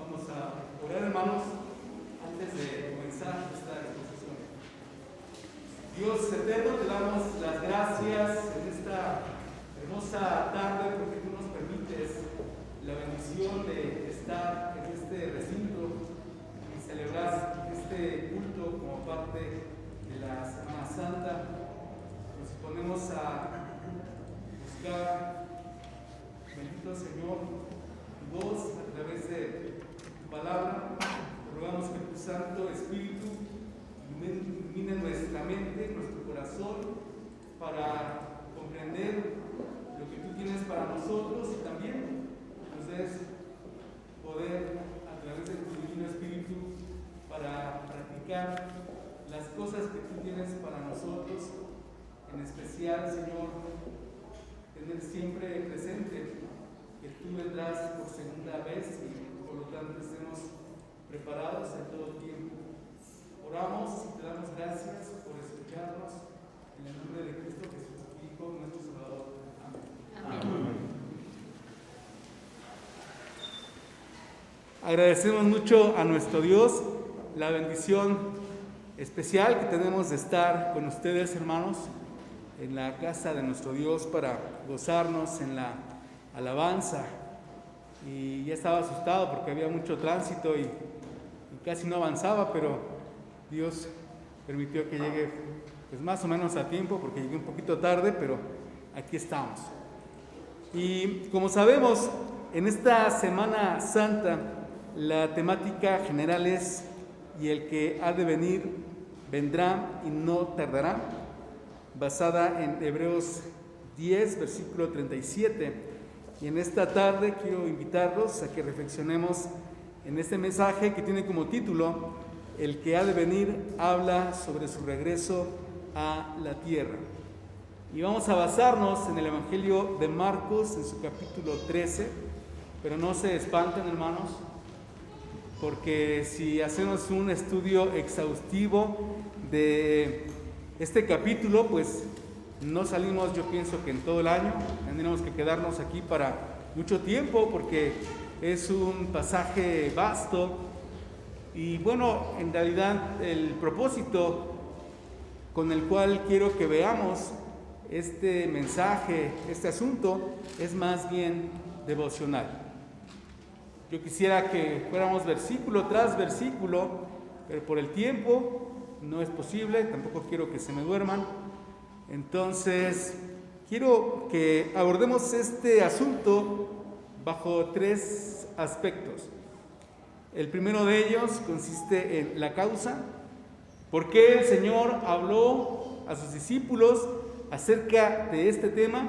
Vamos a orar, hermanos, antes de comenzar esta exposición. Dios eterno, te damos las gracias en esta hermosa tarde porque tú nos permites la bendición de estar en este recinto y celebrar este culto como parte de la Semana Santa. Nos disponemos a buscar, bendito Señor, tu voz a través de tu palabra. Te rogamos que tu Santo Espíritu ilumine nuestra mente, nuestro corazón, para comprender lo que tú tienes para nosotros y también nos des poder a través de tu divino Espíritu para practicar las cosas que tú tienes para nosotros. En especial, Señor, tener siempre presente que tú vendrás por segunda vez y por lo tanto estemos preparados en todo tiempo. Oramos y te damos gracias por escucharnos en el nombre de Cristo Jesús, Hijo nuestro Salvador. Amén. Amén. Agradecemos mucho a nuestro Dios la bendición especial que tenemos de estar con ustedes, hermanos, en la casa de nuestro Dios para gozarnos en la alabanza. Y ya estaba asustado porque había mucho tránsito y casi no avanzaba, pero Dios permitió que llegue pues más o menos a tiempo, porque llegué un poquito tarde, pero aquí estamos. Y como sabemos, en esta Semana Santa la temática general es: y el que ha de venir vendrá y no tardará, basada en Hebreos 10, versículo 37. Y en esta tarde quiero invitarlos a que reflexionemos en este mensaje que tiene como título: el que ha de venir habla sobre su regreso a la tierra. Y vamos a basarnos en el Evangelio de Marcos, en su capítulo 13, pero no se espanten, hermanos, porque si hacemos un estudio exhaustivo de este capítulo, pues no salimos, yo pienso que en todo el año, tendríamos que quedarnos aquí para mucho tiempo porque es un pasaje vasto. Y bueno, en realidad el propósito con el cual quiero que veamos este mensaje, este asunto, es más bien devocional. Yo quisiera que fuéramos versículo tras versículo, pero por el tiempo no es posible, tampoco quiero que se me duerman. Entonces, quiero que abordemos este asunto bajo tres aspectos. El primero de ellos consiste en la causa. ¿Por qué el Señor habló a sus discípulos acerca de este tema?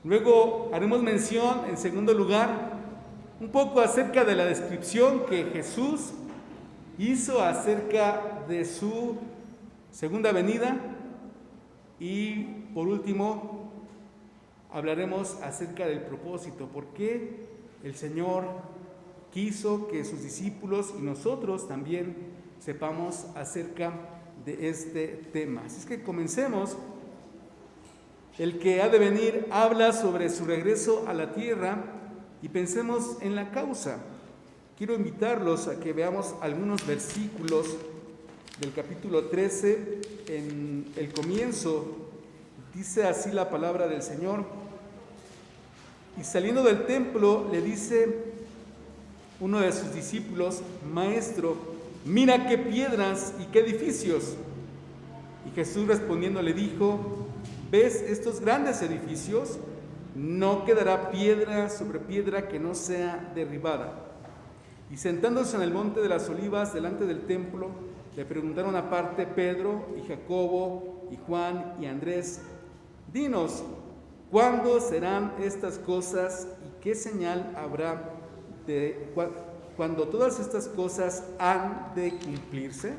Luego haremos mención, en segundo lugar, un poco acerca de la descripción que Jesús hizo acerca de su segunda venida. Y por último, hablaremos acerca del propósito. ¿Por qué el Señor quiso que sus discípulos y nosotros también sepamos acerca de este tema? Así es que comencemos. El que ha de venir habla sobre su regreso a la tierra y pensemos en la causa. Quiero invitarlos a que veamos algunos versículos del capítulo 13, en el comienzo. Dice así la palabra del Señor: y saliendo del templo le dice uno de sus discípulos: Maestro, mira qué piedras y qué edificios. Y Jesús respondiendo le dijo: ¿ves estos grandes edificios? No quedará piedra sobre piedra que no sea derribada. Y sentándose en el monte de las Olivas delante del templo, le preguntaron aparte Pedro y Jacobo y Juan y Andrés: dinos, ¿cuándo serán estas cosas y qué señal habrá de cuando todas estas cosas han de cumplirse?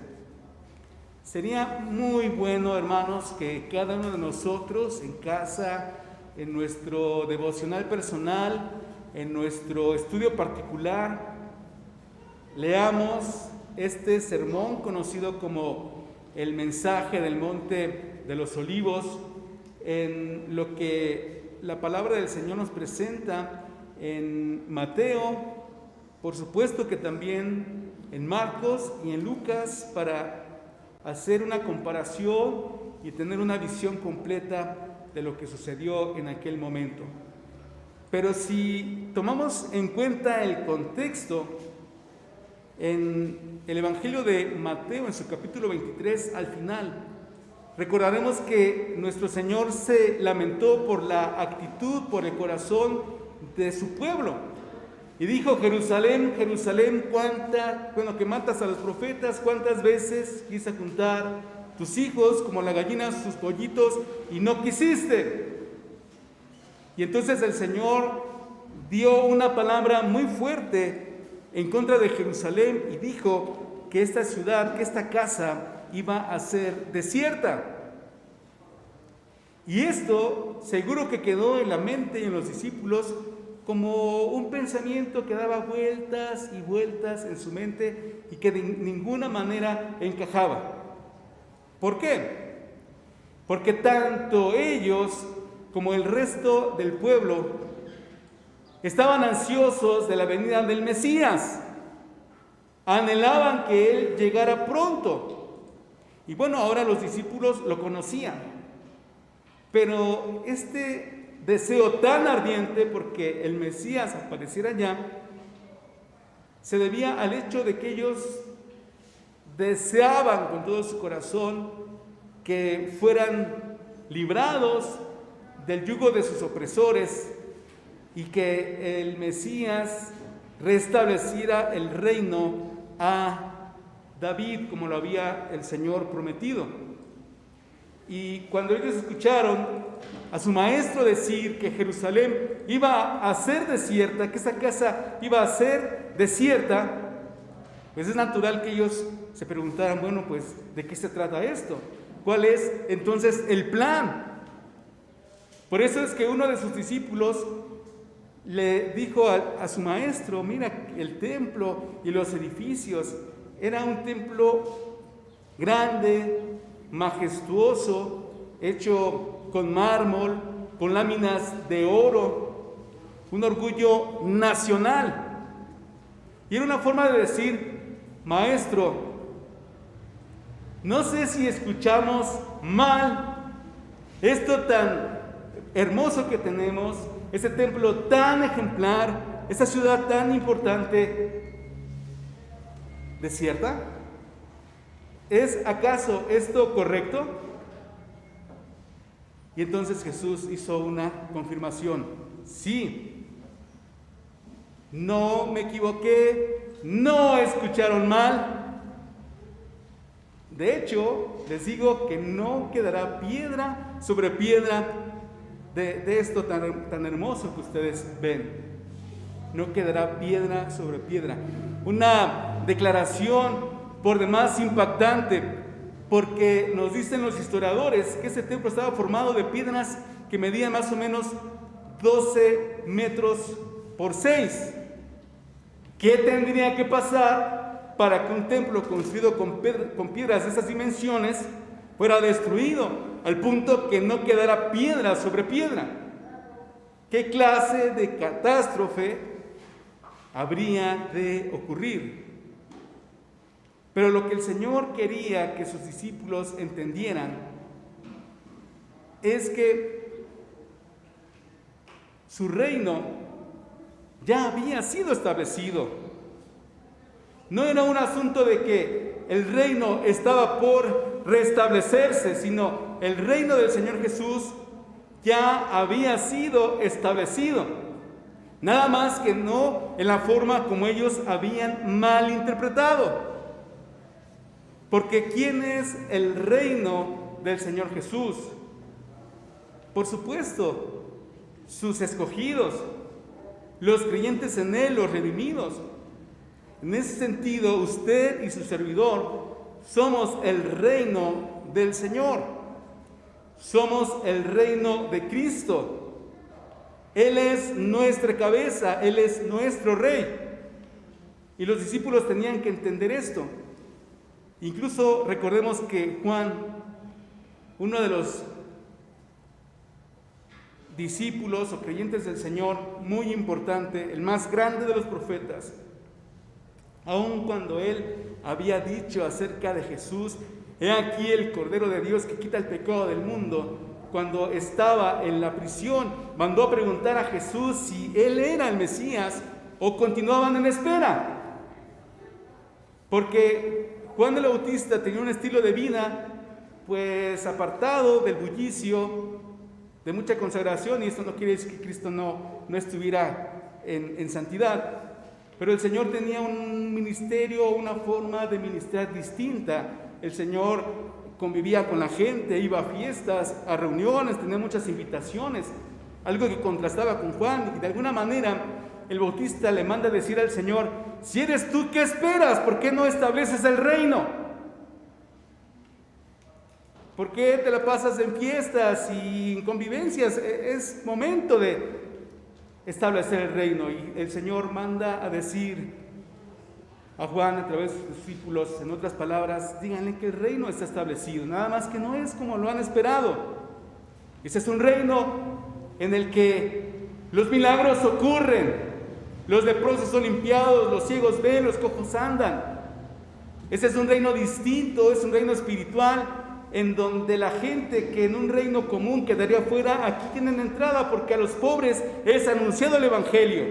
Sería muy bueno, hermanos, que cada uno de nosotros en casa, en nuestro devocional personal, en nuestro estudio particular, leamos este sermón conocido como el mensaje del Monte de los Olivos, en lo que la palabra del Señor nos presenta en Mateo por supuesto que también en Marcos y en Lucas, para hacer una comparación y tener una visión completa de lo que sucedió en aquel momento. Pero si tomamos en cuenta el contexto, en el Evangelio de Mateo, en su capítulo 23, al final, recordaremos que nuestro Señor se lamentó por la actitud, por el corazón de su pueblo. Y dijo: Jerusalén, Jerusalén, que matas a los profetas, cuántas veces quise juntar tus hijos como la gallina sus pollitos y no quisiste. Y entonces el Señor dio una palabra muy fuerte en contra de Jerusalén y dijo que esta ciudad, que esta casa iba a ser desierta. Y esto seguro que quedó en la mente y en los discípulos como un pensamiento que daba vueltas y vueltas en su mente y que de ninguna manera encajaba. ¿Por qué? Porque tanto ellos como el resto del pueblo estaban ansiosos de la venida del Mesías. Anhelaban que Él llegara pronto. Y bueno, ahora los discípulos lo conocían. Pero este deseo tan ardiente porque el Mesías apareciera ya, se debía al hecho de que ellos deseaban con todo su corazón que fueran librados del yugo de sus opresores y que el Mesías restableciera el reino a David como lo había el Señor prometido. Y cuando ellos escucharon a su maestro decir que Jerusalén iba a ser desierta, que esa casa iba a ser desierta, pues es natural que ellos se preguntaran: bueno, pues, ¿de qué se trata esto? ¿Cuál es entonces el plan? Por eso es que uno de sus discípulos le dijo a su maestro: mira, el templo y los edificios, era un templo grande, majestuoso, hecho con mármol, con láminas de oro, un orgullo nacional. Y era una forma de decir: maestro, no sé si escuchamos mal esto tan hermoso que tenemos, ese templo tan ejemplar, esa ciudad tan importante, ¿desierta? ¿Es acaso esto correcto? Y entonces Jesús hizo una confirmación: sí, no me equivoqué, no escucharon mal. De hecho, les digo que no quedará piedra sobre piedra de esto tan hermoso que ustedes ven. No quedará piedra sobre piedra. Una declaración por demás impactante, porque nos dicen los historiadores que ese templo estaba formado de piedras que medían más o menos 12 metros por 6. ¿Qué tendría que pasar para que un templo construido con piedras de esas dimensiones fuera destruido al punto que no quedara piedra sobre piedra? ¿Qué clase de catástrofe habría de ocurrir? Pero lo que el Señor quería que sus discípulos entendieran es que su reino ya había sido establecido. No era un asunto de que el reino estaba por restablecerse, sino el reino del Señor Jesús ya había sido establecido. Nada más que no en la forma como ellos habían malinterpretado. Porque ¿quién es el reino del Señor Jesús? Por supuesto, sus escogidos, los creyentes en Él, los redimidos. En ese sentido, usted y su servidor somos el reino del Señor. Somos el reino de Cristo. Él es nuestra cabeza, Él es nuestro Rey. Y los discípulos tenían que entender esto. Incluso recordemos que Juan, uno de los discípulos o creyentes del Señor, muy importante, el más grande de los profetas, aun cuando él había dicho acerca de Jesús: he aquí el Cordero de Dios que quita el pecado del mundo. Cuando estaba en la prisión, mandó a preguntar a Jesús si él era el Mesías o continuaban en espera. Porque Juan el Bautista tenía un estilo de vida pues apartado del bullicio, de mucha consagración, y esto no quiere decir que Cristo no estuviera en santidad, pero el Señor tenía un ministerio, una forma de ministrar distinta. El Señor convivía con la gente, iba a fiestas, a reuniones, tenía muchas invitaciones, algo que contrastaba con Juan, y de alguna manera el Bautista le manda a decir al Señor: si eres tú, ¿qué esperas? ¿Por qué no estableces el reino? ¿Por qué te la pasas en fiestas y en convivencias? Es momento de establecer el reino. Y el Señor manda a decir a Juan a través de sus discípulos, en otras palabras: díganle que el reino está establecido, nada más que no es como lo han esperado. Ese es un reino en el que los milagros ocurren, los leprosos son limpiados, los ciegos ven, los cojos andan. Ese es un reino distinto, es un reino espiritual, en donde la gente que en un reino común quedaría fuera, aquí tienen entrada, porque a los pobres es anunciado el Evangelio.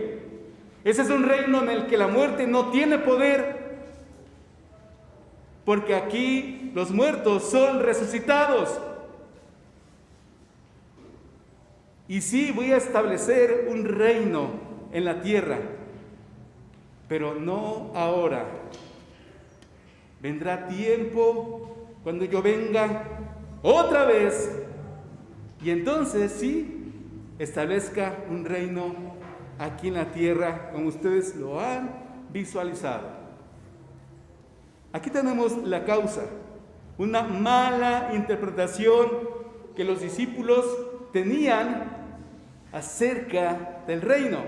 Ese es un reino en el que la muerte no tiene poder, porque aquí los muertos son resucitados. Y sí, voy a establecer un reino en la tierra, pero no ahora. Vendrá tiempo cuando yo venga otra vez, y entonces sí, establezca un reino aquí en la tierra, como ustedes lo han visualizado. Aquí tenemos la causa, una mala interpretación que los discípulos tenían acerca del reino.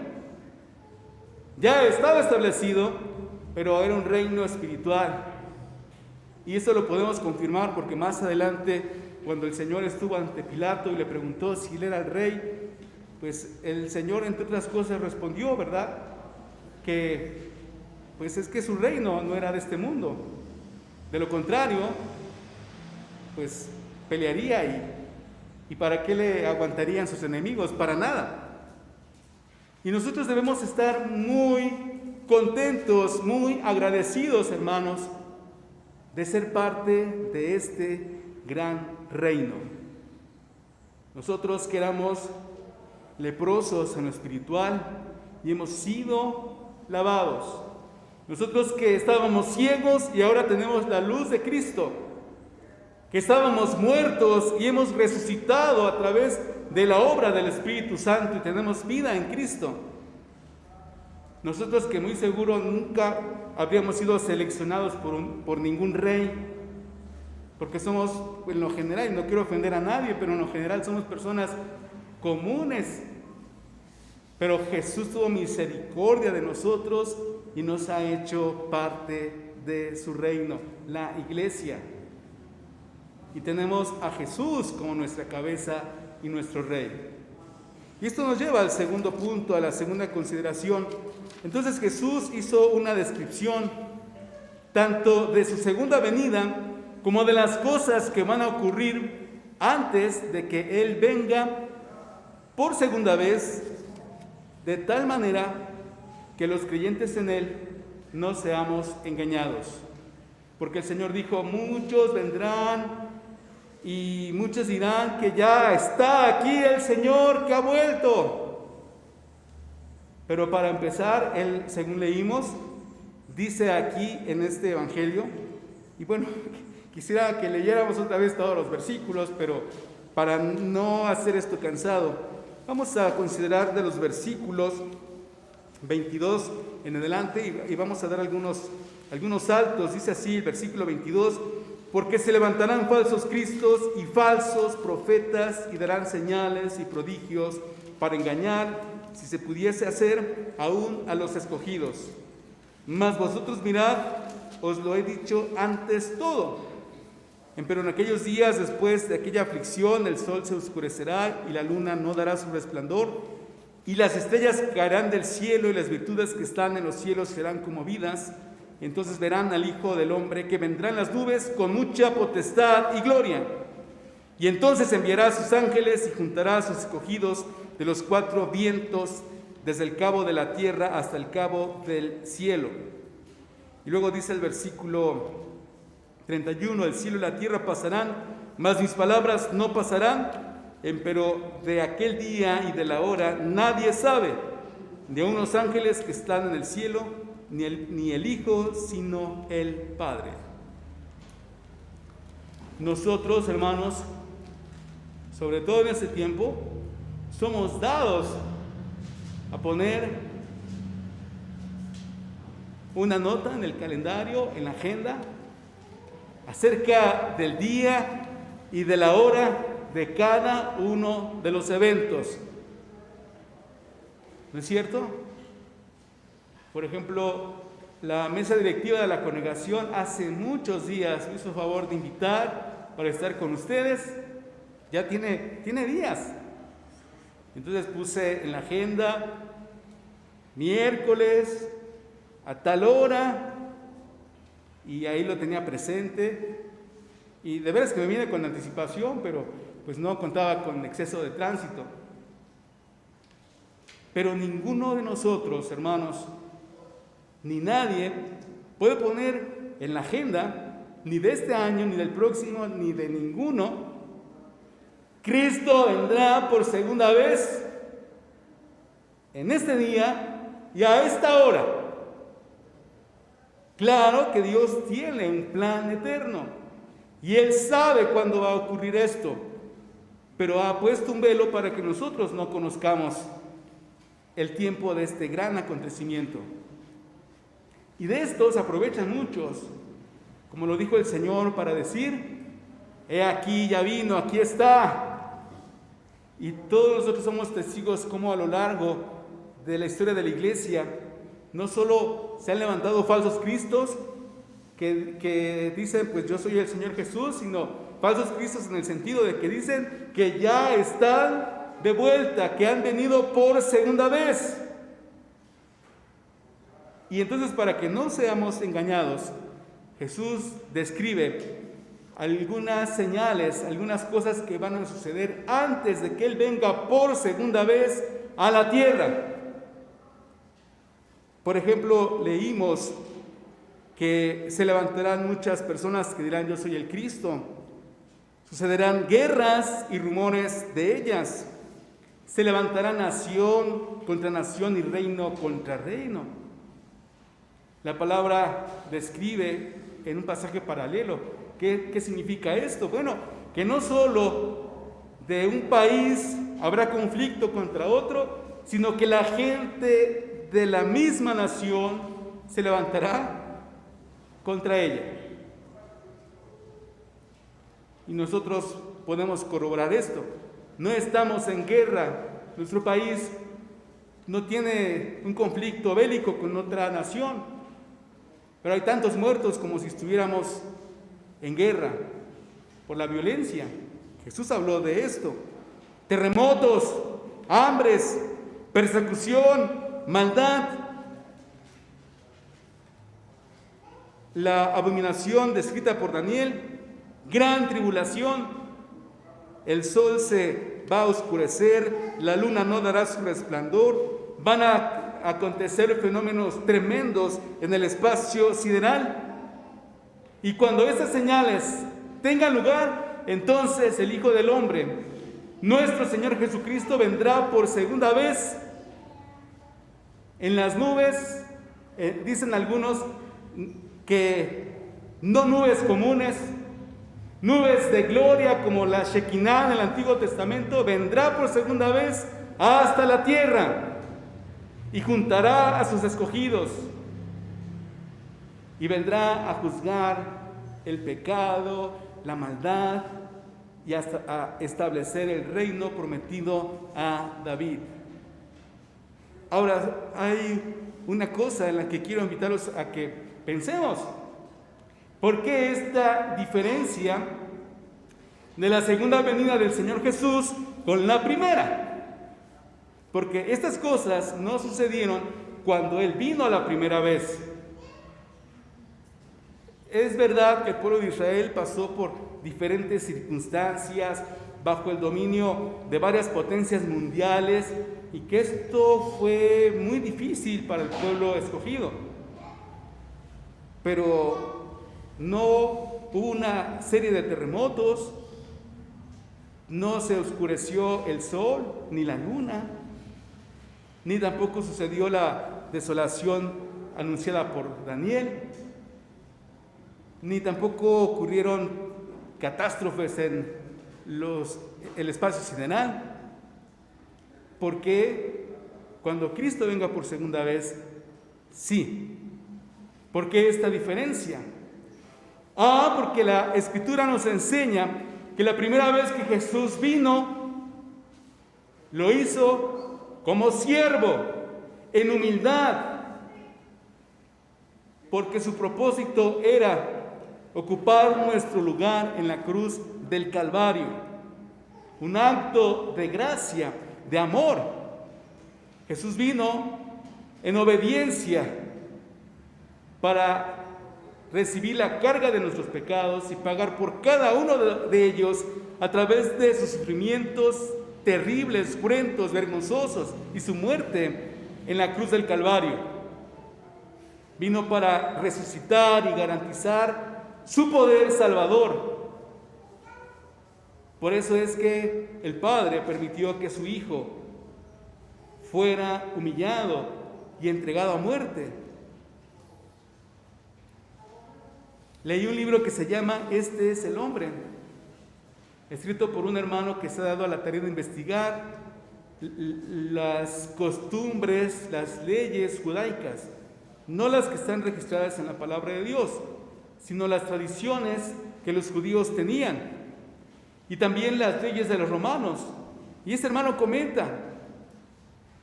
Ya estaba establecido, pero era un reino espiritual. Y eso lo podemos confirmar porque más adelante, cuando el Señor estuvo ante Pilato y le preguntó si él era el rey, pues el Señor, entre otras cosas, respondió, ¿verdad?, que pues es que su reino no era de este mundo. De lo contrario, pues pelearía y ¿para qué le aguantarían sus enemigos? Para nada. Y nosotros debemos estar muy contentos, muy agradecidos, hermanos, de ser parte de este gran reino. Nosotros que éramos leprosos en lo espiritual y hemos sido lavados. Nosotros que estábamos ciegos y ahora tenemos la luz de Cristo. Que estábamos muertos y hemos resucitado a través de la obra del Espíritu Santo y tenemos vida en Cristo. Nosotros que muy seguro nunca habríamos sido seleccionados por ningún rey, porque somos, en lo general, y no quiero ofender a nadie, pero en lo general somos personas comunes. Pero Jesús tuvo misericordia de nosotros y nos ha hecho parte de su reino, la iglesia. Y tenemos a Jesús como nuestra cabeza y nuestro rey. Y esto nos lleva al segundo punto, a la segunda consideración. Entonces Jesús hizo una descripción tanto de su segunda venida como de las cosas que van a ocurrir antes de que Él venga por segunda vez, de tal manera que los creyentes en Él no seamos engañados. Porque el Señor dijo: muchos vendrán y muchos dirán que ya está aquí el Señor, que ha vuelto. Pero para empezar, Él, según leímos, dice aquí en este evangelio, y bueno, quisiera que leyéramos otra vez todos los versículos, pero para no hacer esto cansado, vamos a considerar de los versículos 22 en adelante y vamos a dar algunos saltos. Dice así el versículo 22: porque se levantarán falsos cristos y falsos profetas y darán señales y prodigios para engañar, si se pudiese hacer, aún a los escogidos. Mas vosotros mirad, os lo he dicho antes todo. Pero en aquellos días, después de aquella aflicción, el sol se oscurecerá y la luna no dará su resplandor, y las estrellas caerán del cielo y las virtudes que están en los cielos serán conmovidas. entonces verán al Hijo del Hombre que vendrá en las nubes con mucha potestad y gloria. Y entonces enviará a sus ángeles y juntará a sus escogidos de los cuatro vientos, desde el cabo de la tierra hasta el cabo del cielo. Y luego dice el versículo 31, el cielo y la tierra pasarán, mas mis palabras no pasarán, pero de aquel día y de la hora nadie sabe, de unos ángeles que están en el cielo, ni el Hijo, sino el Padre. Nosotros, hermanos, sobre todo en este tiempo, somos dados a poner una nota en el calendario, en la agenda, acerca del día y de la hora de cada uno de los eventos. ¿No es cierto? Por ejemplo, la mesa directiva de la congregación hace muchos días me hizo favor de invitar para estar con ustedes. Ya tiene días. Entonces puse en la agenda miércoles a tal hora y ahí lo tenía presente. Y de veras que me viene con anticipación, pero pues no contaba con exceso de tránsito. Pero ninguno de nosotros, hermanos, ni nadie puede poner en la agenda, ni de este año, ni del próximo, ni de ninguno, Cristo vendrá por segunda vez en este día y a esta hora. Claro que Dios tiene un plan eterno y Él sabe cuándo va a ocurrir esto, pero ha puesto un velo para que nosotros no conozcamos el tiempo de este gran acontecimiento. Y de esto se aprovechan muchos, como lo dijo el Señor, para decir: he aquí, ya vino, aquí está. Y todos nosotros somos testigos como a lo largo de la historia de la iglesia, no solo se han levantado falsos cristos que dicen, pues yo soy el Señor Jesús, sino falsos cristos en el sentido de que dicen que ya están de vuelta, que han venido por segunda vez. Y entonces, para que no seamos engañados, Jesús describe algunas señales, algunas cosas que van a suceder antes de que Él venga por segunda vez a la tierra. Por ejemplo, leímos que se levantarán muchas personas que dirán: yo soy el Cristo. Sucederán guerras y rumores de ellas. Se levantará nación contra nación y reino contra reino. La palabra describe en un pasaje paralelo. ¿Qué significa esto? Bueno, que no solo de un país habrá conflicto contra otro, sino que la gente de la misma nación se levantará contra ella. Y nosotros podemos corroborar esto. No estamos en guerra. Nuestro país no tiene un conflicto bélico con otra nación, pero hay tantos muertos como si estuviéramos en guerra por la violencia. Jesús habló de esto: terremotos, hambres, persecución, maldad. La abominación descrita por Daniel, gran tribulación. El sol se va a oscurecer, la luna no dará su resplandor, van a acontecer fenómenos tremendos en el espacio sideral. Y cuando estas señales tengan lugar, entonces el Hijo del Hombre, nuestro Señor Jesucristo, vendrá por segunda vez en las nubes. Dicen algunos que no nubes comunes, nubes de gloria como la Shekinah en el Antiguo Testamento. Vendrá por segunda vez hasta la tierra y juntará a sus escogidos. Y vendrá a juzgar el pecado, la maldad y hasta a establecer el reino prometido a David. Ahora, hay una cosa en la que quiero invitarlos a que pensemos. ¿Por qué esta diferencia de la segunda venida del Señor Jesús con la primera? Porque estas cosas no sucedieron cuando Él vino a la primera vez. Es verdad que el pueblo de Israel pasó por diferentes circunstancias, bajo el dominio de varias potencias mundiales, y que esto fue muy difícil para el pueblo escogido. Pero no hubo una serie de terremotos, no se oscureció el sol ni la luna, ni tampoco sucedió la desolación anunciada por Daniel, ni tampoco ocurrieron catástrofes en el espacio sideral. Porque cuando Cristo venga por segunda vez, sí. ¿Por qué esta diferencia? Porque la Escritura nos enseña que la primera vez que Jesús vino, lo hizo como siervo, en humildad, porque su propósito era ocupar nuestro lugar en la cruz del Calvario, un acto de gracia, de amor. Jesús vino en obediencia para recibir la carga de nuestros pecados y pagar por cada uno de ellos a través de sus sufrimientos terribles, cruentos, vergonzosos, y su muerte en la cruz del Calvario. Vino para resucitar y garantizar su poder salvador. Por eso es que el Padre permitió que su Hijo fuera humillado y entregado a muerte. Leí un libro que se llama Este es el hombre, escrito por un hermano que se ha dado a la tarea de investigar las costumbres, las leyes judaicas, no las que están registradas en la palabra de Dios, sino las tradiciones que los judíos tenían, y también las leyes de los romanos. Y este hermano comenta,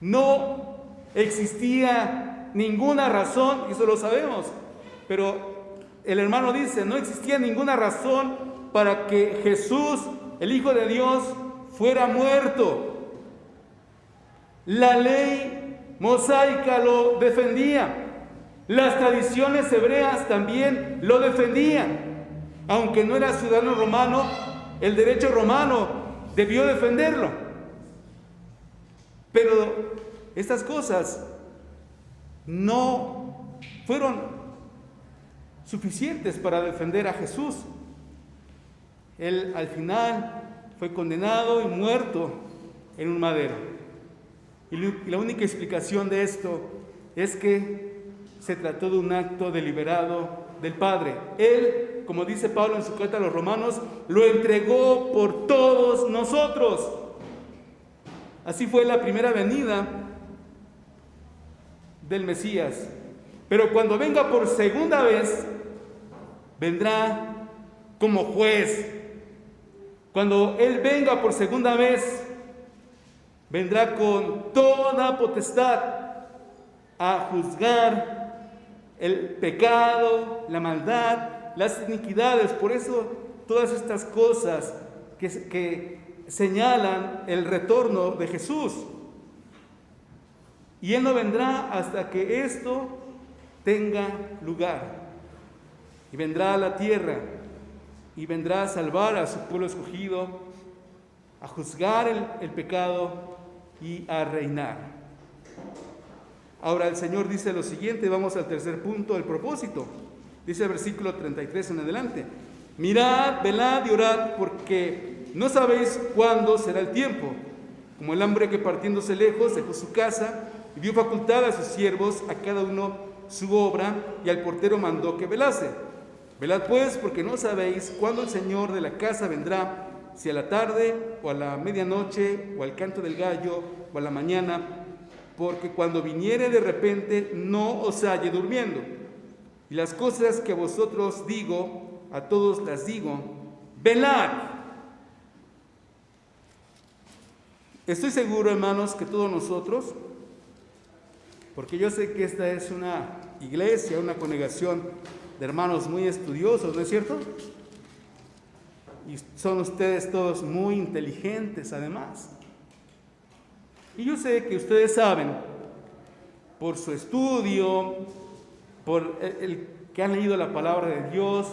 no existía ninguna razón, y eso lo sabemos, pero el hermano dice, no existía ninguna razón para que Jesús, el Hijo de Dios, fuera muerto. La ley mosaica lo defendía. Las tradiciones hebreas también lo defendían. Aunque no era ciudadano romano, el derecho romano debió defenderlo. Pero estas cosas no fueron suficientes para defender a Jesús. Él al final fue condenado y muerto en un madero. Y la única explicación de esto es que se trató de un acto deliberado del Padre. Él, como dice Pablo en su carta a los Romanos, lo entregó por todos nosotros. Así fue la primera venida del Mesías. Pero cuando venga por segunda vez, vendrá como juez. Cuando Él venga por segunda vez, vendrá con toda potestad a juzgar el pecado, la maldad, las iniquidades. Por eso todas estas cosas que señalan el retorno de Jesús. Y Él no vendrá hasta que esto tenga lugar. Y vendrá a la tierra y vendrá a salvar a su pueblo escogido, a juzgar el pecado y a reinar. Ahora el Señor dice lo siguiente, vamos al tercer punto, el propósito. Dice el versículo 33 en adelante: mirad, velad y orad, porque no sabéis cuándo será el tiempo. Como el hombre que partiéndose lejos dejó su casa y dio facultad a sus siervos, a cada uno su obra, y al portero mandó que velase. Velad pues, porque no sabéis cuándo el Señor de la casa vendrá, si a la tarde, o a la medianoche, o al canto del gallo, o a la mañana, porque cuando viniere de repente no os halle durmiendo. Y las cosas que a vosotros digo, a todos las digo, velad. Estoy seguro, hermanos, que todos nosotros, porque yo sé que esta es una iglesia, una congregación de hermanos muy estudiosos, ¿no es cierto? Y son ustedes todos muy inteligentes además. Y yo sé que ustedes saben, por su estudio, por el que han leído la palabra de Dios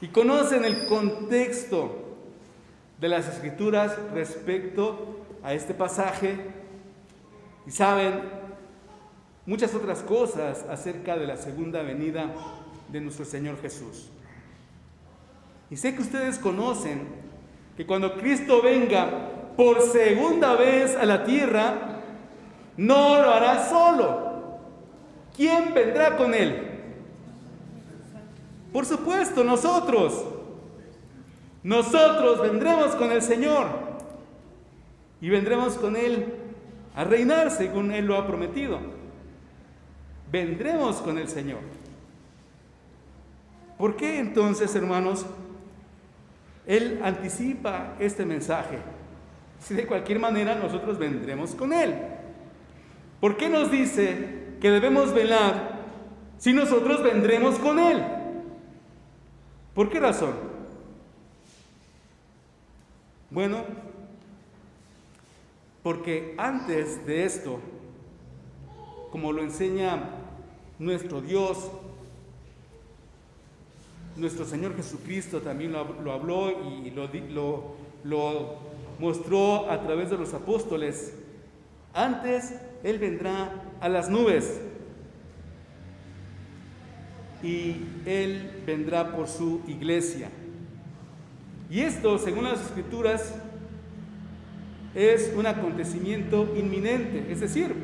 y conocen el contexto de las Escrituras respecto a este pasaje y saben muchas otras cosas acerca de la segunda venida de nuestro Señor Jesús. Y sé que ustedes conocen que cuando Cristo venga por segunda vez a la tierra, no lo hará solo. ¿Quién vendrá con Él? Por supuesto, nosotros. Nosotros vendremos con el Señor y vendremos con Él a reinar según Él lo ha prometido. Vendremos con el Señor. ¿Por qué entonces, hermanos, Él anticipa este mensaje? Si de cualquier manera nosotros vendremos con Él. ¿Por qué nos dice que debemos velar si nosotros vendremos con Él? ¿Por qué razón? Bueno, porque antes de esto, como lo enseña nuestro Dios, nuestro Señor Jesucristo también lo habló y lo mostró a través de los apóstoles. Antes Él vendrá a las nubes y Él vendrá por su iglesia. Y esto, según las Escrituras, es un acontecimiento inminente, es decir,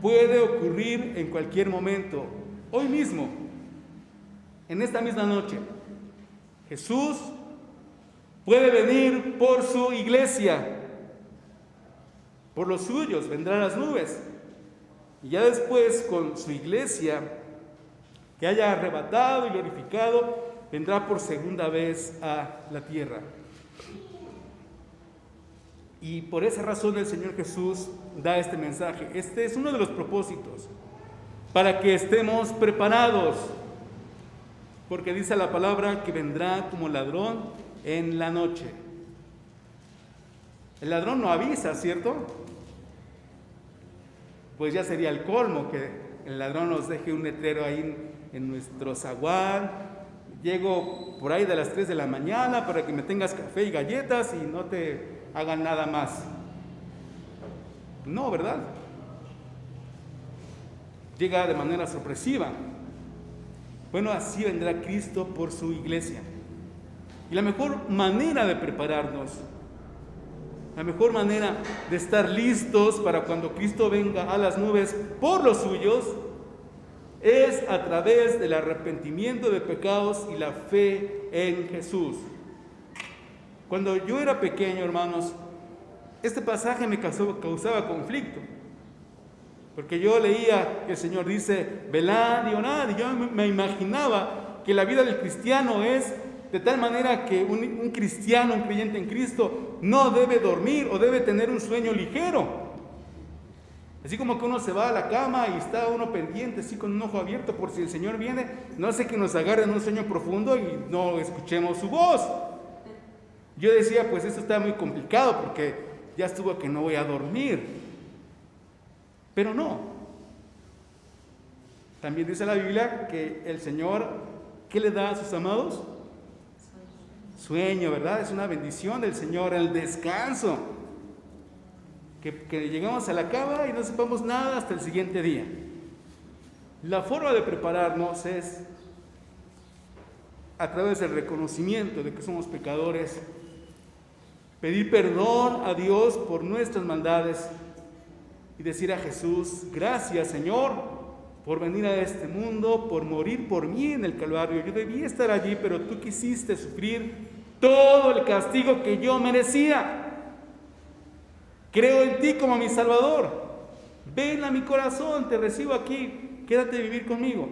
puede ocurrir en cualquier momento, hoy mismo, en esta misma noche. Jesús puede venir por su iglesia, por los suyos, vendrá a las nubes. Y ya después, con su iglesia, que haya arrebatado y glorificado, vendrá por segunda vez a la tierra. Y por esa razón el Señor Jesús da este mensaje. Este es uno de los propósitos, para que estemos preparados, porque dice la palabra que vendrá como ladrón en la noche. El ladrón no avisa, ¿cierto? Pues ya sería el colmo que el ladrón nos deje un letrero ahí en nuestro zaguán. Llego por ahí de las 3 de la mañana para que me tengas café y galletas y no te hagan nada más. No, ¿verdad? Llega de manera sorpresiva. Bueno, así vendrá Cristo por su iglesia. Y la mejor manera de prepararnos, la mejor manera de estar listos para cuando Cristo venga a las nubes por los suyos, es a través del arrepentimiento de pecados y la fe en Jesús. Cuando yo era pequeño, hermanos, este pasaje me causaba conflicto, porque yo leía que el Señor dice, velad y orad, y yo me imaginaba que la vida del cristiano es de tal manera que un cristiano, un creyente en Cristo, no debe dormir o debe tener un sueño ligero. Así como que uno se va a la cama y está uno pendiente, así con un ojo abierto por si el Señor viene, no sé, que nos agarre en un sueño profundo y no escuchemos su voz. Yo decía, pues esto está muy complicado porque ya estuvo que no voy a dormir. Pero no. También dice la Biblia que el Señor, ¿qué le da a sus amados? Sueño, ¿verdad? Es una bendición del Señor, el descanso. Que llegamos a la cama y no sepamos nada hasta el siguiente día. La forma de prepararnos es a través del reconocimiento de que somos pecadores, pedir perdón a Dios por nuestras maldades y decir a Jesús, gracias Señor por venir a este mundo, por morir por mí en el Calvario. Yo debía estar allí, pero tú quisiste sufrir todo el castigo que yo merecía. Creo en ti como mi Salvador. Ven a mi corazón, te recibo aquí, quédate a vivir conmigo.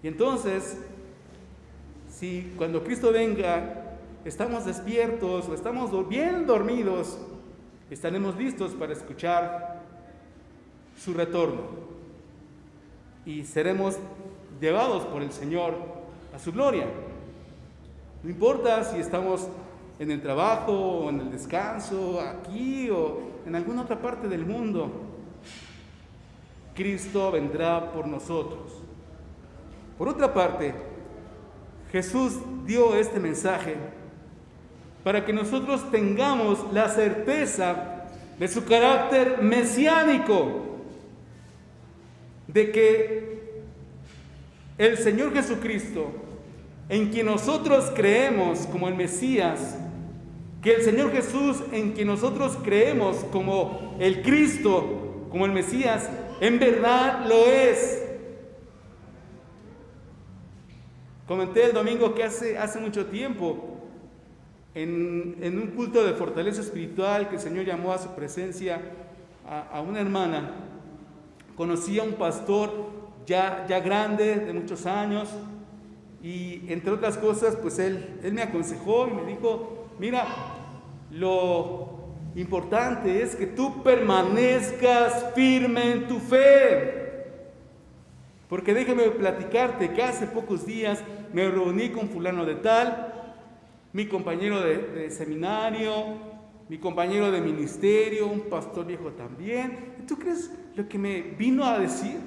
Y entonces, si cuando Cristo venga estamos despiertos o estamos bien dormidos, estaremos listos para escuchar su retorno y seremos llevados por el Señor a su gloria. No importa si estamos en el trabajo o en el descanso, aquí o en alguna otra parte del mundo, Cristo vendrá por nosotros. Por otra parte, Jesús dio este mensaje para que nosotros tengamos la certeza de su carácter mesiánico, de que el Señor Jesucristo, en quien nosotros creemos como el Mesías, que el Señor Jesús, en quien nosotros creemos como el Cristo, como el Mesías, en verdad lo es. Comenté el domingo que hace mucho tiempo, en un culto de fortaleza espiritual que el Señor llamó a su presencia a una hermana, conocí a un pastor ya grande, de muchos años, y entre otras cosas, pues él me aconsejó y me dijo: mira, lo importante es que tú permanezcas firme en tu fe. Porque déjame platicarte que hace pocos días me reuní con fulano de tal, mi compañero de seminario, mi compañero de ministerio, un pastor viejo también. ¿Tú crees lo que me vino a decir?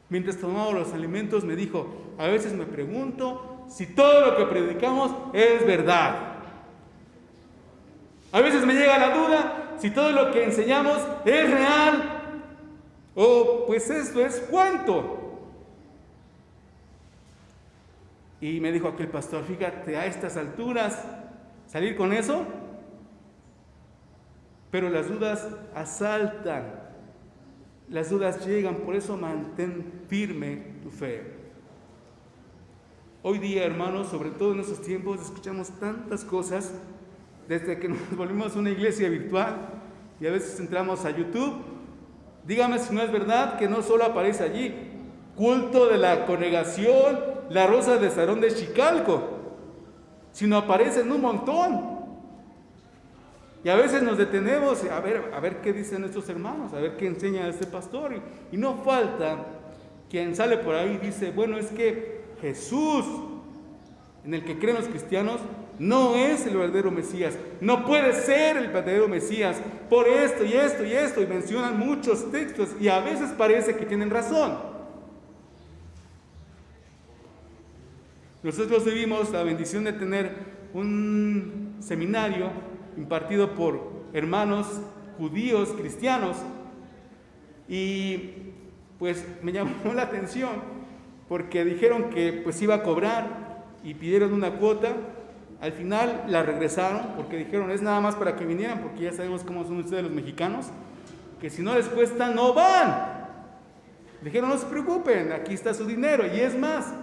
Mientras tomaba los alimentos me dijo: a veces me pregunto si todo lo que predicamos es verdad. A veces me llega la duda si todo lo que enseñamos es real. O pues esto es cuento. Y me dijo aquel pastor: fíjate, a estas alturas salir con eso, pero las dudas asaltan, las dudas llegan, por eso mantén firme tu fe. Hoy día, hermanos, sobre todo en estos tiempos, escuchamos tantas cosas, desde que nos volvimos una iglesia virtual y a veces entramos a YouTube. Dígame si no es verdad que no solo aparece allí culto de la congregación La Rosa de Sarón de Chicalco, sino aparecen un montón. Y a veces nos detenemos a ver qué dicen estos hermanos, a ver qué enseña este pastor. Y no falta quien sale por ahí y dice: bueno, es que Jesús, en el que creen los cristianos, no es el verdadero Mesías, no puede ser el verdadero Mesías, por esto y esto y esto, y mencionan muchos textos, y a veces parece que tienen razón. Nosotros tuvimos la bendición de tener un seminario impartido por hermanos judíos, cristianos, y pues me llamó la atención, porque dijeron que pues iba a cobrar, y pidieron una cuota. Al final la regresaron porque dijeron: es nada más para que vinieran, porque ya sabemos cómo son ustedes los mexicanos, que si no les cuesta no van. Dijeron: no se preocupen, aquí está su dinero. Y es más,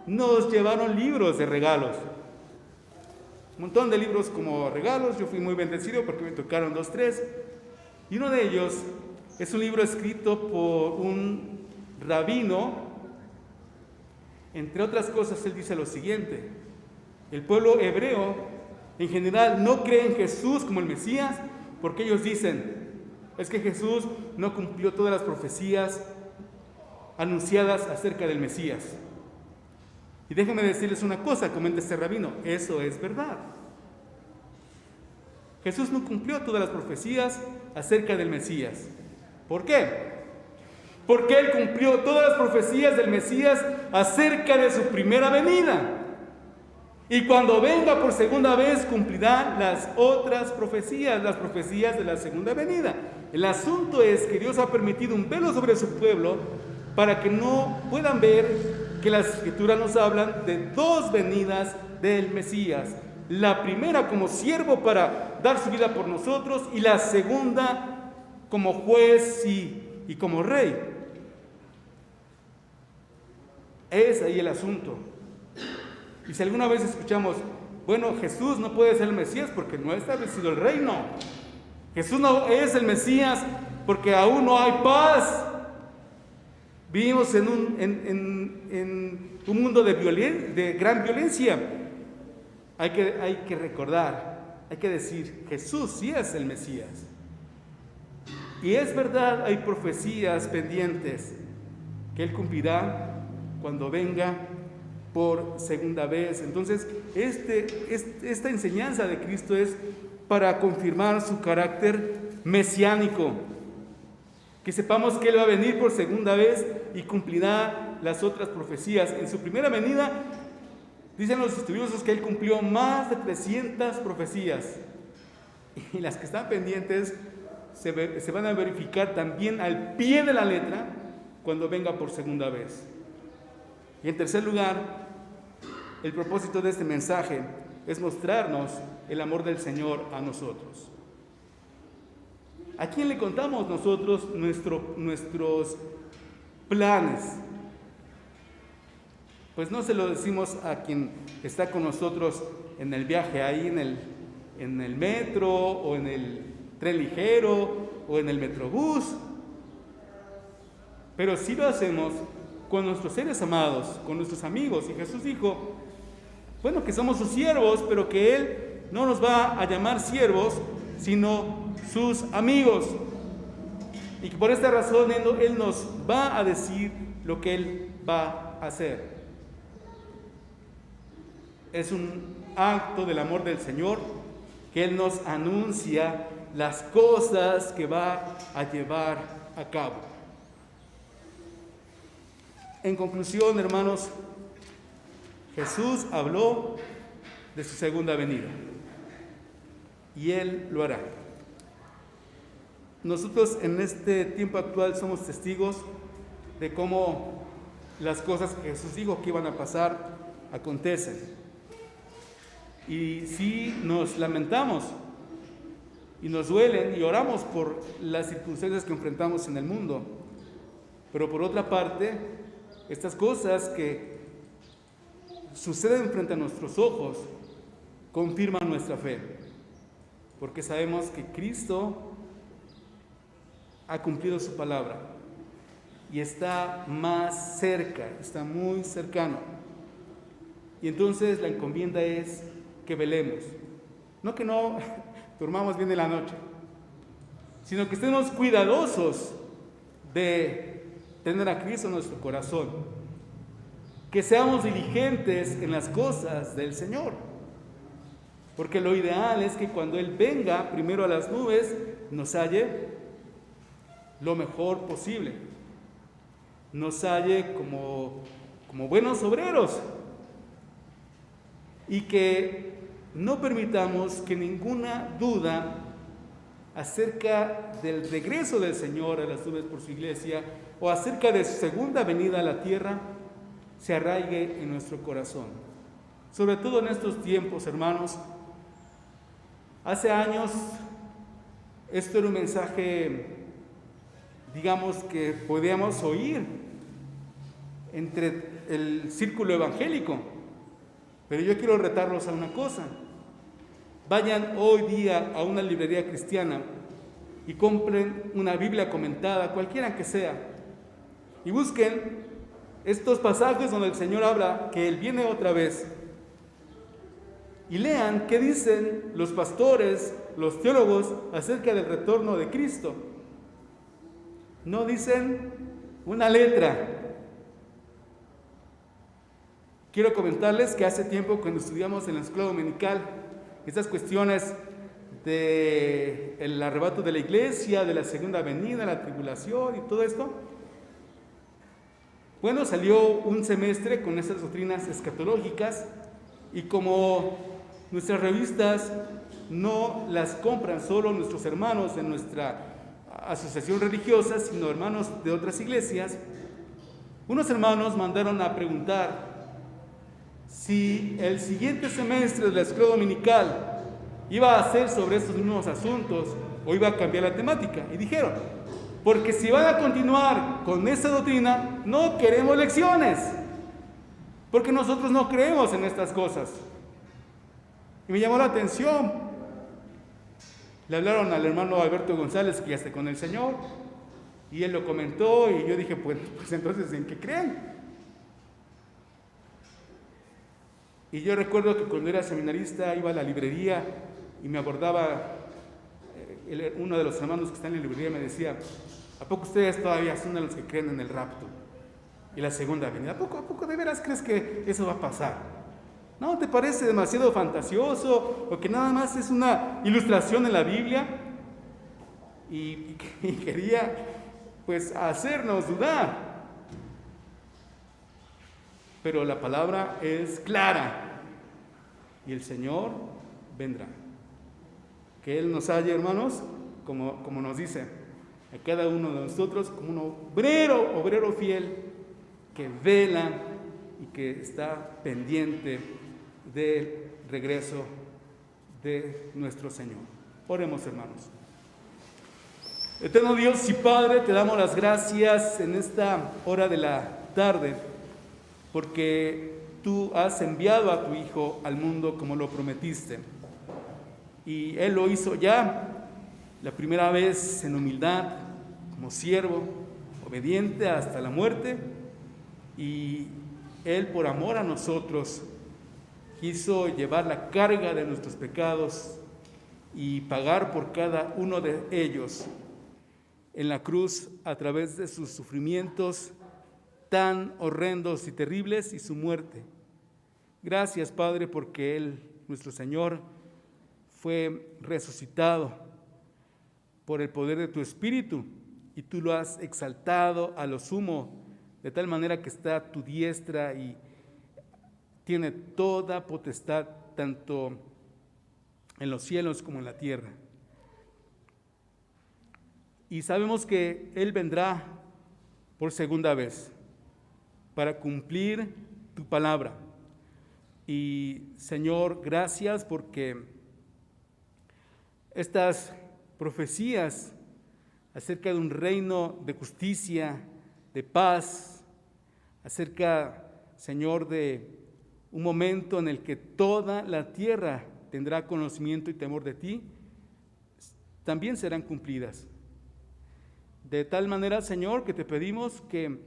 nos llevaron libros de regalos, un montón de libros como regalos. Yo fui muy bendecido porque me tocaron 2, 3, y uno de ellos es un libro escrito por un rabino. Entre otras cosas, él dice lo siguiente: el pueblo hebreo en general no cree en Jesús como el Mesías, porque ellos dicen: es que Jesús no cumplió todas las profecías anunciadas acerca del Mesías. Y déjenme decirles una cosa, comenta este rabino: eso es verdad. Jesús no cumplió todas las profecías acerca del Mesías. ¿Por qué? Porque Él cumplió todas las profecías del Mesías acerca de su primera venida. Y cuando venga por segunda vez cumplirá las otras profecías, las profecías de la segunda venida. El asunto es que Dios ha permitido un velo sobre su pueblo para que no puedan ver que las Escrituras nos hablan de 2 venidas del Mesías. La primera como siervo para dar su vida por nosotros, y la segunda como juez y como rey. Es ahí el asunto. Y si alguna vez escuchamos: bueno, Jesús no puede ser el Mesías porque no ha establecido el reino. Jesús no es el Mesías porque aún no hay paz. Vivimos en un mundo de gran violencia. Hay que recordar, hay que decir: Jesús sí es el Mesías. Y es verdad, hay profecías pendientes que Él cumplirá cuando venga por segunda vez. Entonces, esta enseñanza de Cristo es para confirmar su carácter mesiánico, que sepamos que Él va a venir por segunda vez y cumplirá las otras profecías. En su primera venida, dicen los estudiosos que Él cumplió más de 300 profecías. Y las que están pendientes se van a verificar también al pie de la letra cuando venga por segunda vez. Y en tercer lugar, el propósito de este mensaje es mostrarnos el amor del Señor a nosotros. ¿A quién le contamos nosotros nuestros planes? Pues no se lo decimos a quien está con nosotros en el viaje, ahí en el metro, o en el tren ligero, o en el metrobús. Pero sí lo hacemos con nuestros seres amados, con nuestros amigos. Y Jesús dijo, bueno, que somos sus siervos, pero que Él no nos va a llamar siervos, sino sus amigos. Y que por esta razón Él nos va a decir lo que Él va a hacer. Es un acto del amor del Señor que Él nos anuncia las cosas que va a llevar a cabo. En conclusión, hermanos, Jesús habló de su segunda venida y Él lo hará. Nosotros en este tiempo actual somos testigos de cómo las cosas que Jesús dijo que iban a pasar acontecen. Y sí nos lamentamos y nos duelen y oramos por las circunstancias que enfrentamos en el mundo. Pero por otra parte, estas cosas que suceden frente a nuestros ojos confirman nuestra fe, porque sabemos que Cristo ha cumplido su palabra y está más cerca, está muy cercano. Y entonces la encomienda es que velemos, no que no durmamos bien en la noche, sino que estemos cuidadosos de tener a Cristo en nuestro corazón, que seamos diligentes en las cosas del Señor, porque lo ideal es que cuando Él venga primero a las nubes, nos halle lo mejor posible, nos halle como buenos obreros, y que no permitamos que ninguna duda acerca del regreso del Señor a las nubes por su iglesia o acerca de su segunda venida a la tierra se arraigue en nuestro corazón. Sobre todo en estos tiempos, hermanos. Hace años esto era un mensaje, digamos, que podíamos oír entre el círculo evangélico. Pero yo quiero retarlos a una cosa. Vayan hoy día a una librería cristiana y compren una Biblia comentada, cualquiera que sea, y busquen estos pasajes donde el Señor habla que Él viene otra vez, y lean qué dicen los pastores, los teólogos acerca del retorno de Cristo. No dicen una letra. Quiero comentarles que hace tiempo, cuando estudiamos en la escuela dominical estas cuestiones del arrebato de la iglesia, de la segunda venida, la tribulación y todo esto, bueno, salió un semestre con estas doctrinas escatológicas, y como nuestras revistas no las compran solo nuestros hermanos de nuestra asociación religiosa, sino hermanos de otras iglesias, unos hermanos mandaron a preguntar si el siguiente semestre de la escuela dominical iba a ser sobre estos mismos asuntos o iba a cambiar la temática. Y dijeron, porque si van a continuar con esta doctrina, no queremos lecciones, porque nosotros no creemos en estas cosas. Y me llamó la atención. Le hablaron al hermano Alberto González, que ya está con el Señor, y él lo comentó, y yo dije, pues entonces, ¿en qué creen? Y yo recuerdo que cuando era seminarista iba a la librería y me abordaba uno de los hermanos que está en la librería, me decía, ¿a poco ustedes todavía son de los que creen en el rapto y la segunda venida? ¿A poco de veras crees que eso va a pasar? ¿No te parece demasiado fantasioso o que nada más es una ilustración en la Biblia? Y quería pues hacernos dudar. pero la palabra es clara y el Señor vendrá. Que Él nos halle, hermanos, como nos dice a cada uno de nosotros, como un obrero fiel que vela y que está pendiente del regreso de nuestro Señor. Oremos, hermanos. Eterno Dios y Padre, te damos las gracias en esta hora de la tarde, porque tú has enviado a tu Hijo al mundo como lo prometiste. Y Él lo hizo ya la primera vez en humildad, como siervo, obediente hasta la muerte. Y Él, por amor a nosotros, quiso llevar la carga de nuestros pecados y pagar por cada uno de ellos en la cruz a través de sus sufrimientos tan horrendos y terribles y su muerte. Gracias, Padre, porque Él, nuestro Señor, fue resucitado por el poder de tu Espíritu y tú lo has exaltado a lo sumo, de tal manera que está a tu diestra y tiene toda potestad, tanto en los cielos como en la tierra. Y sabemos que Él vendrá por segunda vez para cumplir tu palabra. Y Señor, gracias porque estas profecías acerca de un reino de justicia, de paz, acerca, Señor, de un momento en el que toda la tierra tendrá conocimiento y temor de ti, también serán cumplidas. De tal manera, Señor, que te pedimos que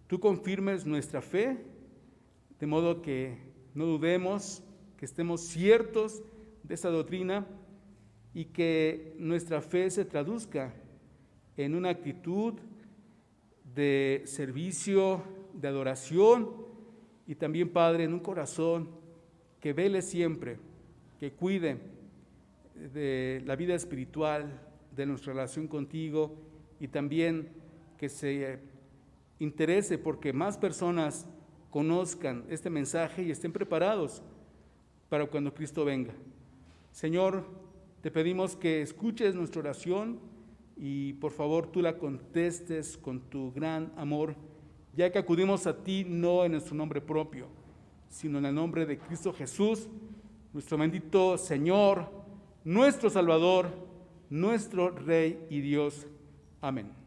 tú confirmes nuestra fe, de modo que no dudemos, que estemos ciertos de esa doctrina y que nuestra fe se traduzca en una actitud de servicio, de adoración y también, Padre, en un corazón que vele siempre, que cuide de la vida espiritual, de nuestra relación contigo y también que se interese porque más personas conozcan este mensaje y estén preparados para cuando Cristo venga. Señor, te pedimos que escuches nuestra oración y por favor tú la contestes con tu gran amor, ya que acudimos a ti no en nuestro nombre propio, sino en el nombre de Cristo Jesús, nuestro bendito Señor, nuestro Salvador, nuestro Rey y Dios. Amén.